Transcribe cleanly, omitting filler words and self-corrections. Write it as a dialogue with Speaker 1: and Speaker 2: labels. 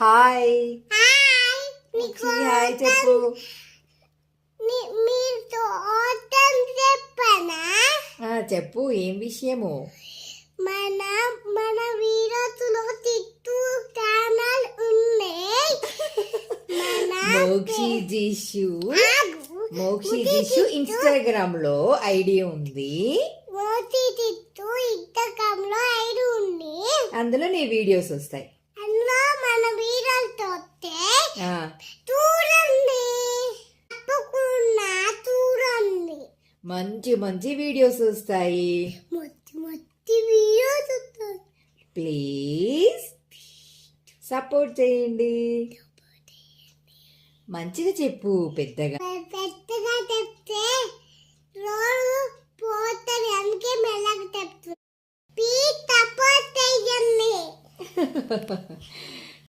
Speaker 1: Hi
Speaker 2: hi
Speaker 1: hi చెప్పు.
Speaker 2: మీతో ఓటం చెప్పనా?
Speaker 1: చెప్పు, ఏం విషయము?
Speaker 2: మన మన వీరతులో తిట్టు ఛానల్ ఉన్నాయి.
Speaker 1: మోక్షి జిషు ఇన్స్టాగ్రామ్ లో ఐడి ఉంది.
Speaker 2: మోక్షి తిట్టు ఇన్స్టాగ్రామ్ లో ఐడి ఉంది.
Speaker 1: అందులో నీ వీడియోస్ వస్తాయి.
Speaker 2: అందులో మన వీరలతో చూడండి, తప్పకుండా చూడండి.
Speaker 1: మంచి మంచి వీడియోస్ వస్తాయి.
Speaker 2: మొత్తి వీడియోస్ వస్తాయి.
Speaker 1: ప్లీజ్ సపోర్ట్ చేయండి. మంచిగా చెప్పు, పెద్దగా
Speaker 2: చెప్తే రోజు పోతుంది, అందుకే మెల్లగా చెప్తుంది. ప్లీజ్ సపోర్ట్ చేయండి.